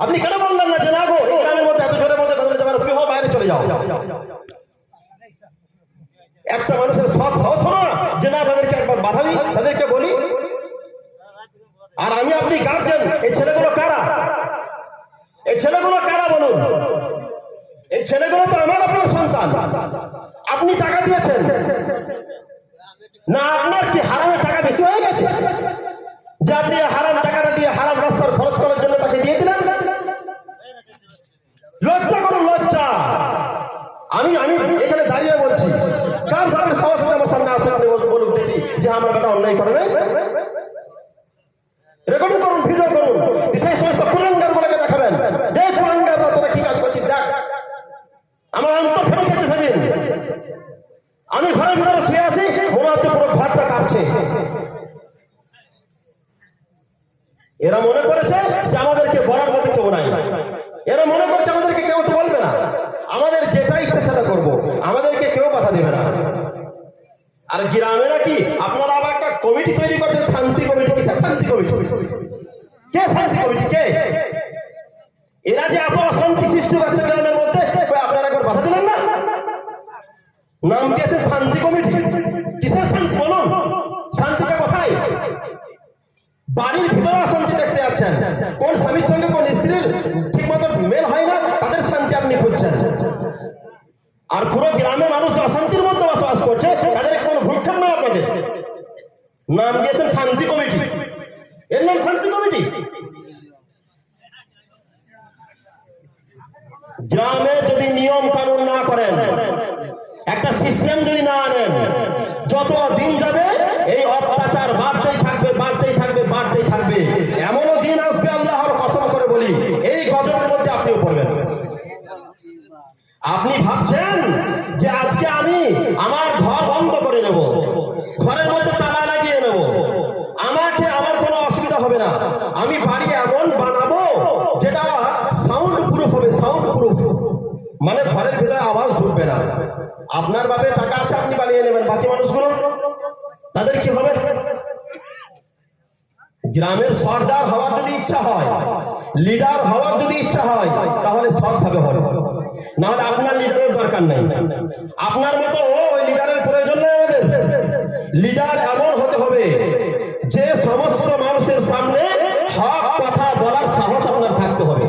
আপনি কেন বললেন না যে না গো এই গ্রামের মধ্যে এত জোরের মধ্যে কথা যাবে না, তুমি বাইরে চলে যাও? একটা মানুষের সব সাহস হলো না যে না তাদেরকে একবার বাধা দিই, তাদেরকে বলি? আর আমি আপনি গার্জেন, এই ছেলেগুলো কারা? এই ছেলেগুলো কারা বলুন? এই ছেলেগুলো তো আমার আপনার সন্তান। আপনি টাকা দিয়েছেন না, আপনার কি হারামের টাকা বেশি হয়ে গেছে যে আপনি হারাম টাকাটা দিয়ে হারাম রাস্তার খরচ করার জন্য তাকে দিয়ে দিলেন? লজ্জা করুন, লজ্জা। আমি এখানে দাঁড়িয়ে বলছি, কার বাপের সাহস আমার সামনে আসে আপনি বলুন দেখি যে আমার বেটা অন্যায় করে নাই? রেকর্ডিং করুন, ভিডিও করুন, সেই সমস্ত কুলাঙ্গার গুলোকে দেখাবেন যে কুলাঙ্গাররা তোরা কি কাজ করছিস দেখ। আমার অন্তর ফেলে গেছে সেদিন। আমি ঘরের ভিতরে শুয়ে আছি, মনে হচ্ছে পুরো ঘরটা কাঁপছে। এরা মনে করেছে যে আমাদেরকে বলার মতো কেউ নাই, এরা মনে করছে আমাদেরকে কেউ তো বলবে না, আমাদের যেটা ইচ্ছা সেটা করবো, আমাদেরকে কেউ কথা দেবে না। আর গ্রামে নাকি আপনারা আবার একটা কমিটি তৈরি করছেন, শান্তি কমিটি। কিসের শান্তি কমিটি? কে শান্তি কমিটি? কে? এরা যে এত অশান্তি সৃষ্টি করছে গ্রামের মধ্যে, আপনারা একবার বাধা দিলেন না? নাম দিয়েছেন শান্তি কমিটি। কিসের শান্তি বলুন? শান্তিটা কোথায়? বাড়ির ভিতরে অশান্তি দেখতে যাচ্ছেন, কোন স্বামীর সঙ্গে কোন স্ত্রীর ঠিক মতো মেল হয় না, তাদের শান্তি আপনি খুঁজছেন। আর পুরো গ্রামের মানুষ অশান্তির মধ্যে বসবাস করছে, তাদের কোনো ভূক্ষেপ না। আপনাদের নাম দিয়েছেন শান্তি কমিটি। এর নাম শান্তি কমিটি। গ্রামে যদি নিয়ম কানুন না করেন, একটা সিস্টেম যদি না আনেন, যত দিন যাবে এই অত্যাচার বাড়তেই থাকবে, বাড়তেই থাকবে, বাড়তেই থাকবে। এমনও দিন আসবে, আল্লাহর কসম করে বলি, এই গজবের মধ্যে আপনিও পড়বেন। আপনি ভাবছেন যে আজকে আমি আমার ঘর বন্ধ করে নেব, ঘরের মধ্যে তালা লাগিয়ে নেব, আমাকে আমার কোনো অসুবিধা হবে না, আমি বাড়ি এমন বানাবো যেটা সাউন্ড প্রুফ হবে। সাউন্ড প্রুফ মানে ঘরের ভিতরে আওয়াজ ঢুকবে না। আপনার বাপের টাকা আছে, আপনি বানিয়ে নেবেন, বাকি মানুষগুলো তাদের কি হবে? গ্রামের সর্দার হওয়ার যদি ইচ্ছা হয়, লিডার হওয়ার যদি ইচ্ছা হয়, তাহলে সৎভাবে হবে, না হলে আপনার লিডারের দরকার নেই। আপনার মতো ওই লিডারের প্রয়োজন নেই আমাদের। লিডার এমন হতে হবে যে সমস্ত মানুষের সামনে হক কথা বলার সাহস আপনার থাকতে হবে।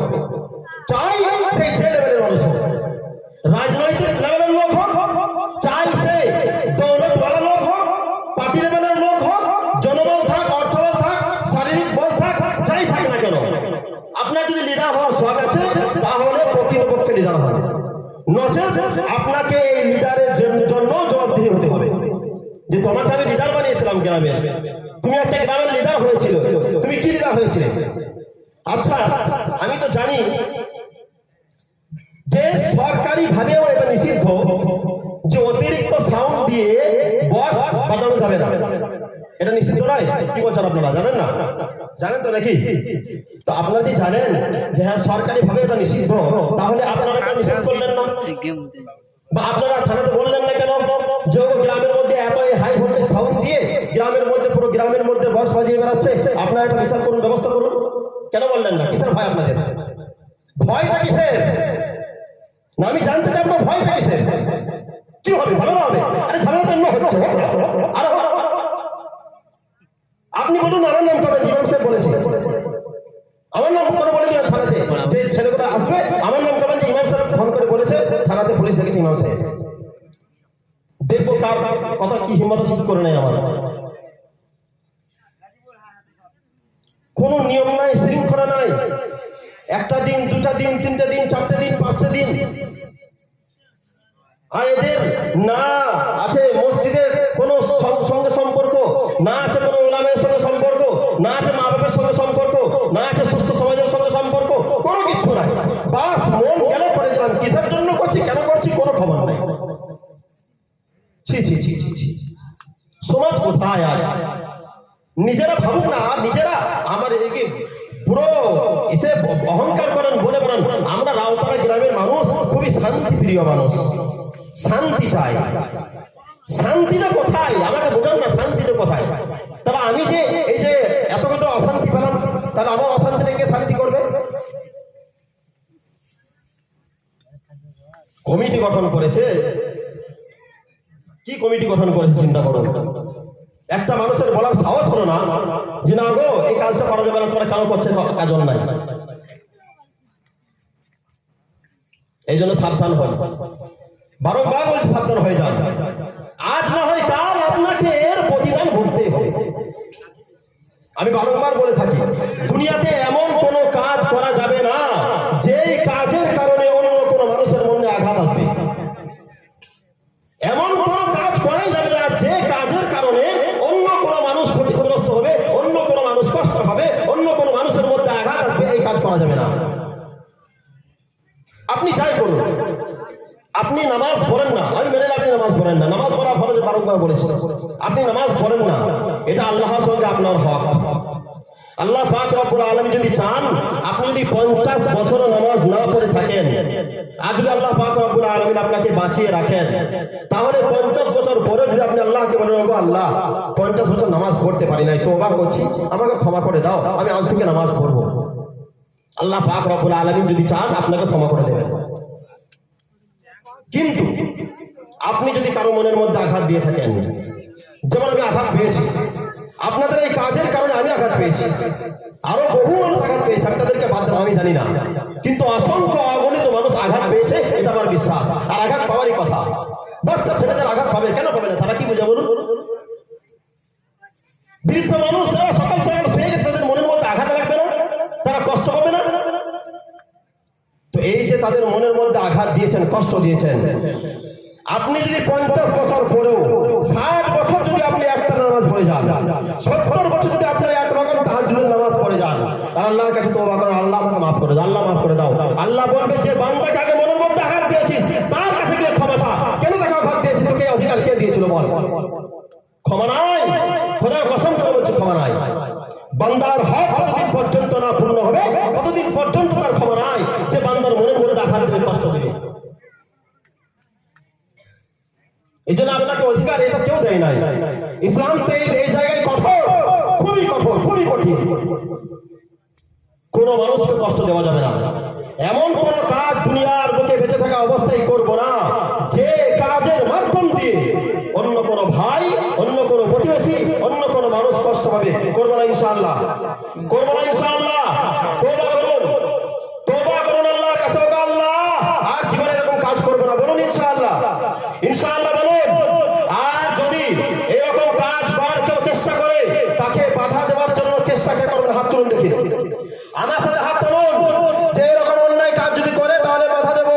চাই সেই যে লেভেলের মানুষ হোক, রাজনৈতিক লেভেলের লোক হোক, চাই সে দৌলতওয়ালা লোক হোক, পার্টি লেভেলের লোক হোক, জনবল থাক, অর্থবল থাক, শারীরিক বল থাক, যাই থাক না কেন, আপনার যদি লিডার হওয়ার শখ আছে তাহলে প্রকৃতপক্ষে লিডার হবে, নচেত আপনাকে এই লিডারের জন্য জবাবদিহি হতে হবে। যে তোমাকে আমি লিডার বানিয়েছিলাম গ্রামে, তুমি একটা গ্রামের লিডার হয়েছিল, তুমি কি লিডার হয়েছিলে? আচ্ছা, আমি তো জানি যে সরকারি ভাবেও এটা নিষিদ্ধ যে অতিরিক্ত সাউন্ড দিয়ে বক্স বাজানো যাবে না, এটা নিষিদ্ধ নয়। কি বলছেন আপনারা? জানেন না? জানেন তো নাকি? তো আপনারা যদি জানেন যে হ্যাঁ সরকারি ভাবে এটা নিষিদ্ধ, তাহলে আপনারা কেন নিষেধ করলেন না? বা আপনারা থানাতে বললেন না কেন যে গ্রামের মধ্যে এত হাই ভোল্টেজ সাউন্ড দিয়ে গ্রামের মধ্যে, পুরো গ্রামের মধ্যে বক্স বাজিয়ে বেড়াচ্ছে, আপনারা এটা বিচার করুন, ব্যবস্থা করুন? কেন বললেন না? কিসের ভয় আপনাদের? ভয়টা কিসের? না আমি জানতে চাই আপনার ভয়টা কিসের? কি হবে? ঝামেলা হবে? আরে ঝামেলা তো হচ্ছে। আর আপনি বলুন আমার নাম করবেন, ইমাম সাহেব বলেছে, আমার নাম করে বলে দিবেন থানাতে, যে ছেলেগুলো আসবে আমার নাম করবেন যে ইমাম সাহেব ফোন করে বলেছে, থানাতে পুলিশ রেখেছে ইমাম সাহেব। দেখবো কার কথা কি হিম্মত ঠিক করে নেয়। আমার কোন নিয়ম নাই, শৃঙ্খলা নাই। একটা দিন, দুটা দিন, তিনটা দিন, চারটে দিন, পাঁচটা দিন। আর এদের না আছে মসজিদের কোনো সঙ্গে সম্পর্ক, না আছে কোনো উলামার সঙ্গে সম্পর্ক, না আছে মা বাবার সঙ্গে সম্পর্ক, না আছে সুস্থ সমাজের সঙ্গে সম্পর্ক, কোনো কিছু নাই। বাস মন গেলে করে দিলাম, কিসের জন্য করছি, কেন করছি, কোনো খবর নাই। ছি ছি ছি ছি ছি, সমাজ কোথায় আজ? নিজেরা ভাবুক না, নিজেরা আমার এদিকে পুরো এসে অহংকার করেন, বলে বলেন আমরা রাউতারা গ্রামের মানুষ খুবই শান্তি প্রিয় মানুষ, শান্তি চাই। শান্তিটা কোথায় আমাকে বোঝান না, শান্তিটা কোথায়? তাহলে আমি যে এই যে এত কত অশান্তি পেলাম, তাহলে আমার অশান্তিটা কে শান্তি করবে? কমিটি গঠন করেছে। কি কমিটি গঠন করেছে চিন্তা করুন। একটা মানুষের বলার সাহস হলো না যে না গো এই কাজটা করা যাবে না, তোমরা কেন করছে, কাজ নাই। এই জন্য সাবধান হন, বারংবার বলছে সাবধান হয়ে যান। আজ না হয় কাল আপনাকে এর প্রতিদান ভুগতেই হবে। আমি বারংবার বলে থাকি, দুনিয়াতে এমন কোন কাজ করা যাবে না যেই কাজের কারণে অন্য কোনো মানুষের মনে আঘাত আসবে। এমন কোন কাজ করাই যাবে না যে কাজের কারণে অন্য কোনো মানুষ ক্ষতিগ্রস্ত হবে, অন্য কোনো মানুষ কষ্ট পাবে, অন্য কোনো মানুষের মধ্যে আঘাত আসবে। এই কাজ করা যাবে না। আপনি যাই করুন, আপনি নামাজ পড়েন না, আমি মেনে আপনি নামাজ পড়েন না, নামাজ পড়া ফরজ বারংবার বলেছি। আপনি নামাজ পড়েন না, এটা আল্লাহর সঙ্গে আপনার হক। আল্লাহ পাক রব্বুল আলামিন যদি চান, আপনি যদি 50 বছর নামাজ না পড়ে থাকেন, আর যদি আল্লাহ পাক রব্বুল আলামিন আপনাকে বাঁচিয়ে রাখেন, তাহলে 50 বছর পরে যদি আপনি আল্লাহকে বলেন, ওগো আল্লাহ 50 বছর নামাজ পড়তে পারি নাই, তওবা করছি, আমাকে ক্ষমা করে দাও, আমি আজ থেকে নামাজ পড়বো, আল্লাহ পাক রব্বুল আলামিন যদি চান আপনাকে ক্ষমা করে দেবেন। কিন্তু আপনি যদি কারো মনের মধ্যে আঘাত দিয়ে থাকেন, যেমন আমি আঘাত পেয়েছি, আপনাদের এই কাজের কারণে আমি আঘাত পেয়েছি, আরো বহু মানুষ আঘাত পেয়েছে, আমি তাদেরকে বাদ দেবো আমি জানি না, কিন্তু অসংখ্য অগণিত মানুষ আঘাত পেয়েছে, এটা আমার বিশ্বাস। আর আঘাত পাওয়ারই কথা। বাচ্চা ছেলেদের আঘাত পাবে, কেন পাবে না? তারা কি বুঝে বলুন? বৃদ্ধ মানুষ যারা সকাল সকাল শুয়ে গেছে, তাদের মনের মধ্যে আঘাত লাগবে না? তারা কষ্ট পাবে না? তো এই যে তাদের মনের মধ্যে আঘাত দিয়েছেন, কষ্ট দিয়েছেন, আপনি যদি 50 বছর পরেও 60 বছর যদি আপনি একটা নামাজ পড়ে যান, 70 বছর যদি আপনার একরকম তাহাজ্জুদের নামাজ পড়ে যান, আর আল্লাহর কাছে তওবা করেন, আল্লাহ আমাকে মাফ করে দাও, আল্লাহ মাফ করে দাও, আল্লাহ বলবে যে বান্দাকে আগে মনের মধ্যে আঘাত দিয়েছিস তার কাছে গিয়ে ক্ষমা চা। কেন তাকে আঘাত দিয়েছিস? তোকে অধিকার কে দিয়েছিল বল? ক্ষমা নাই। খোদার কসম করে বলছি ক্ষমা নাই। বান্দার হক কতদিন পর্যন্ত না পূর্ণ হবে, কতদিন পর্যন্ত তার ক্ষমা নাই যে বান্দার মনের মধ্যে আঘাত দেবে, কষ্ট দেবে। এই জন্য আপনাকে অধিকার এটা কেউ দেয় নাই। ইসলাম তো এই জায়গায় কঠোর, খুবই কঠোর, খুবই কঠিন। কোন মানুষকে কষ্ট দেওয়া যাবে না। এমন কোন কাজ দুনিয়ার বুকে বেঁচে থাকা অবস্থায় করব না যে কাজের মাধ্যম দিয়ে অন্য কোন ভাই, অন্য কোন প্রতিবেশী, অন্য কোন মানুষ কষ্ট পাবে। করবো না ইনশাআল্লাহ, করবো না ইনশাআল্লাহ। তওবা করুন, তওবা করুন আল্লাহর কাছে। আল্লাহ আর জীবনে এরকম কাজ করবো না, বলুন ইনশাআল্লাহ, ইনশাআল্লাহ বলুন। আর যদি এরকম কাজ করার কেউ চেষ্টা করে, তাকে বাধা দেওয়ার জন্য চেষ্টা কে করবেন? হাত তুলুন দেখি, আমার সাথে হাত তুলুন। যে এরকম অন্যায় কাজ যদি করে তাহলে বাধা দেবো।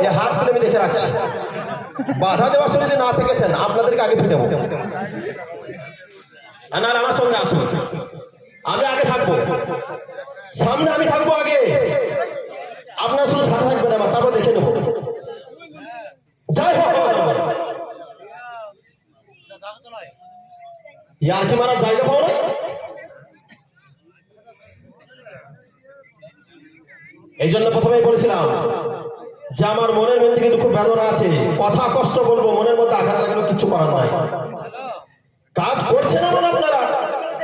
এই হাত তুলে আমি দেখে রাখছি। বাধা দেওয়ার সময় যদি না থেকেছেন, আপনাদেরকে আগে পিটাবো। আর আমার সঙ্গে আসুন, আমি আগে থাকবো, সামনে আমি থাকবো আগে, আপনার শুধু সাথে থাকবেন আমার, তারপর দেখে নেবো। যাই হোক, ইয়ার কি মারার জায়গা পাও না? এই জন্য প্রথমেই বলেছিলাম যে আমার মনের মধ্যে কিন্তু খুব বেদনা আছে, কথা কষ্ট বলবো, মনের মধ্যে আঘাত লাগলো, কিছু করার নাই। কাজ করছে না মানে আপনারা,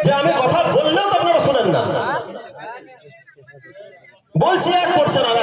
যে আমি কথা বললেও তো আপনারা শোনেন না, বলছি এক করছেন আর